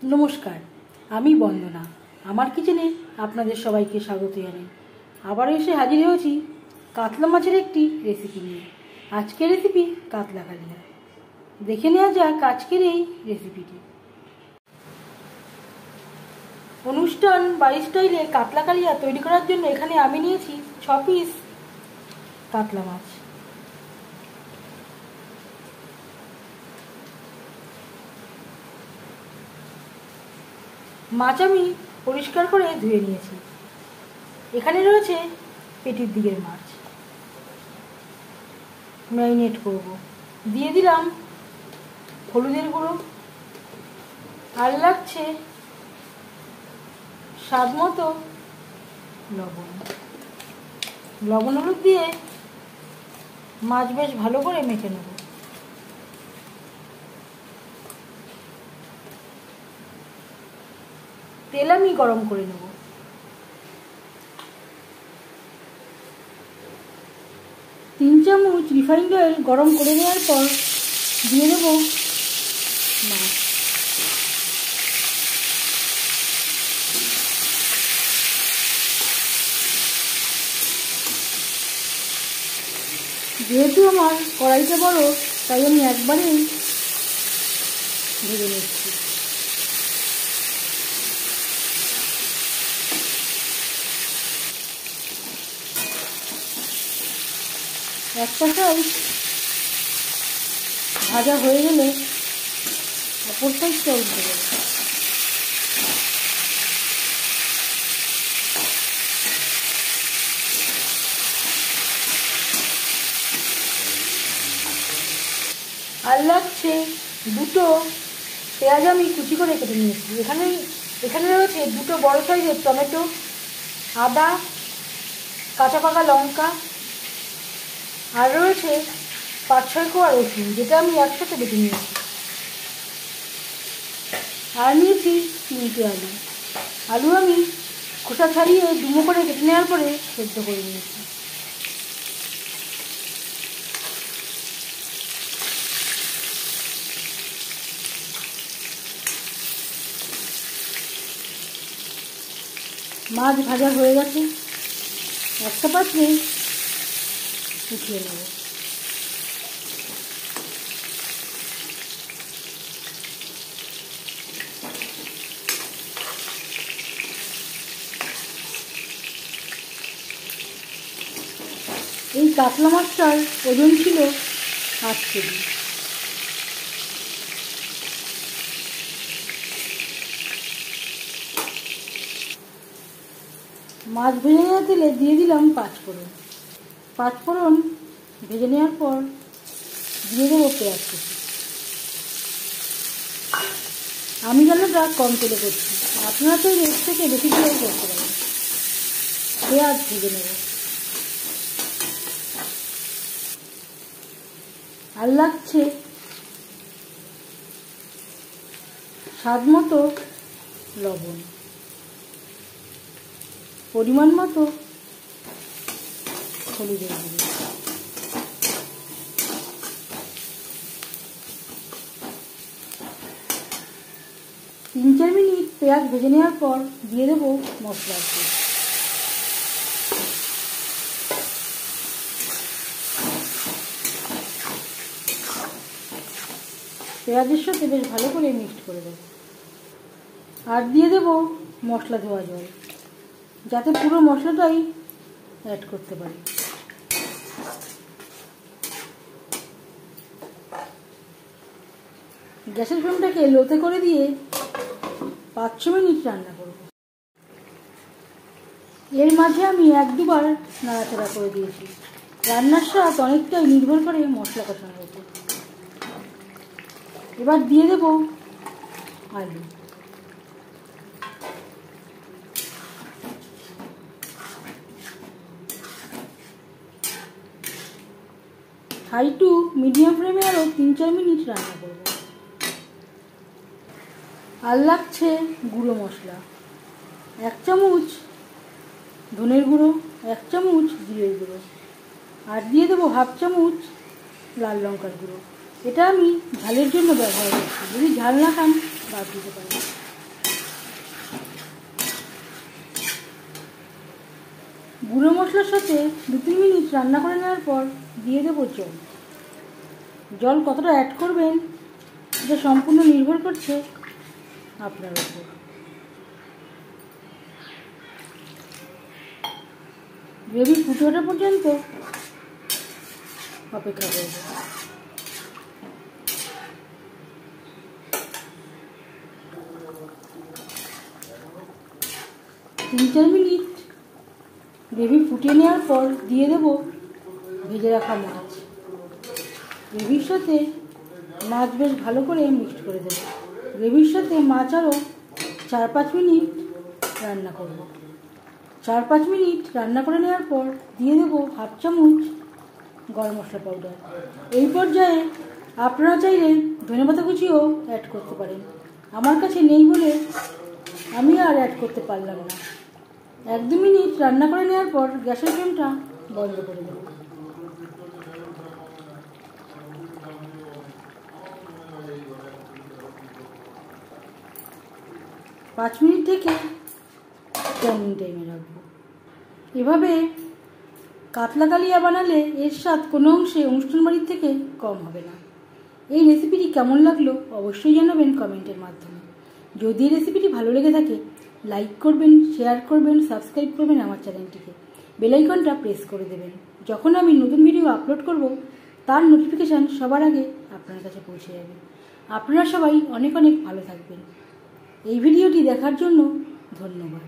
নমস্কার, আমি বন্দনা। আমার কিচেনে আপনাদের সবাইকে স্বাগত জানাই। আবার এসে হাজির হয়েছি কাতলা মাছের একটি রেসিপি নিয়ে। আজকের রেসিপি কাতলা কালিয়া। দেখে নেওয়া যাক আজকের এই রেসিপিটি। অনুষ্ঠান বাড়ি স্টাইলে কাতলা কালিয়া তৈরি করার জন্য এখানে আমি নিয়েছি 6 পিস কাতলা মাছ। মাছ আমি পরিষ্কার করে ধুয়ে নিয়েছি। এখানে রয়েছে পেটির দিকের মাছ। ম্যারিনেট করব। দিয়ে দিলাম হলুদের গুঁড়ো, আর লাগছে স্বাদ মতো লবণ। লবণ হলুদ দিয়ে মাছ বেশ ভালো করে মেখে নেব। তেল আমি গরম করে নেব। তিন চামচ রিফাইন্ড অয়েল গরম করে নেওয়ার পর দিয়ে দেব মাছ। যেহেতু আমার কড়াইটা বড়, তাই আমি একবারেই ভেজে নিচ্ছি। একটা সাইড ভাজা হয়ে গেলে অপর সাইডটা উল্টে দেবো। আর লাগছে দুটো পেঁয়াজ আমি কুচি করে কেটে নিয়েছি। এখানে রয়েছে দুটো বড় সাইজের টমেটো, আদা, কাঁচা পাকা লঙ্কা, আর রয়েছে 5-6 কোয়া রসুন, যেটা আমি একসাথে বেটে নিয়েছি। আর নিয়েছি 3টে আলু। আলু আমি খোসা ছাড়িয়ে ডুমো করে কেটে নেওয়ার পরে সেদ্ধ করে নিয়েছি। মাছ ভাজা হয়ে গেছে। একটা পাত্রে উঠিয়ে নেব। এই কাতলা মাছটার ওজন ছিল 8 কেজি। মাছ ভেজে নেওয়া তেলে দিয়ে দিলাম 5 ফোড়ন। 5 ফোড়ন ভেজে নেওয়ার পর দিয়ে দেবো পেঁয়াজ কুচি। আমি রান্নাটা কম তেলে করছি, আপনারা তো এর থেকে বেশি তেলেও করতে পারেন। পেঁয়াজ ভেজে নেব। আর লাগছে স্বাদ মতো লবণ, পরিমাণ মতো হলুদের গুঁড়ো। 3-4 মিনিট পেঁয়াজ ভেজে নেওয়ার পর দিয়ে দেবো মশলার পেস্ট। পেঁয়াজের সাথে বেশ ভালো করে মিক্সড করে দেবো। আর দিয়ে দেবো মশলা ধোয়া জল, যাতে পুরো মশলাটাই অ্যাড করতে পারি। গ্যাসের ফ্লেমটাকে লোতে করে দিয়ে 5-6 মিনিট রান্না করব। এর মাঝে আমি 1-2 বার নাড়াচাড়া করে দিয়েছি। রান্নার স্বাদ অনেকটাই নির্ভর করে মশলা কষানোর উপর। এবার দিয়ে দেব আলু। হাই টু মিডিয়াম ফ্লেমে আরও 3-4 মিনিট রান্না করব। আর লাগছে গুঁড়ো মশলা, 1 চামচ ধনের গুঁড়ো, 1 চামচ জিরের গুঁড়ো, আর দিয়ে দেবো 1/2 চামচ লাল লঙ্কার গুঁড়ো। এটা আমি ঝালের জন্য ব্যবহার করছি, যদি ঝাল না খান বাদ দিতে পারেন। গুঁড়ো মশলার সাথে 2-3 মিনিট রান্না করে নেওয়ার পর দিয়ে দেবো জল। জল কতটা অ্যাড করবেন এটা সম্পূর্ণ নির্ভর করছে আপনার উপর। গ্রেভি ফুটে ওঠা পর্যন্ত অপেক্ষা করব। তিন 4 মিনিট গ্রেভি ফুটিয়ে নেওয়ার পর দিয়ে দেব ভেজে রাখা মাছ। গ্রেভির সাথে মাছ বেশ ভালো করে মিক্সড করে দেবো। গ্রেভির সাথে মাছ আরও 4-5 মিনিট রান্না করব। 4-5 মিনিট রান্না করে নেওয়ার পর দিয়ে দেবো 1/2 চামচ গরম মশলা পাউডার। এই পর্যায়ে আপনারা চাইলে ধনেপাতা কুচিও অ্যাড করতে পারেন। আমার কাছে নেই বলে আমি আর অ্যাড করতে পারলাম না। 1-2 মিনিট রান্না করে নেওয়ার পর গ্যাসের ফ্লেমটা বন্ধ করে দেবো। পাঁচ মিনিট থেকে 10 মিনিট টাইমে রাখবো। এভাবে কাতলা কালিয়া বানালে এর স্বাদ কোনো অংশে অনুষ্ঠান বাড়ির থেকে কম হবে না। এই রেসিপিটি কেমন লাগলো অবশ্যই জানাবেন কমেন্টের মাধ্যমে। যদি এই রেসিপিটি ভালো লেগে থাকে লাইক করবেন, শেয়ার করবেন, সাবস্ক্রাইব করবেন আমার চ্যানেলটিকে, বেল আইকনটা প্রেস করে দেবেন। যখন আমি নতুন ভিডিও আপলোড করব তার নোটিফিকেশান সবার আগে আপনার কাছে পৌঁছে যাবে। আপনারা সবাই অনেক অনেক ভালো থাকবেন। এই ভিডিওটি দেখার জন্য ধন্যবাদ।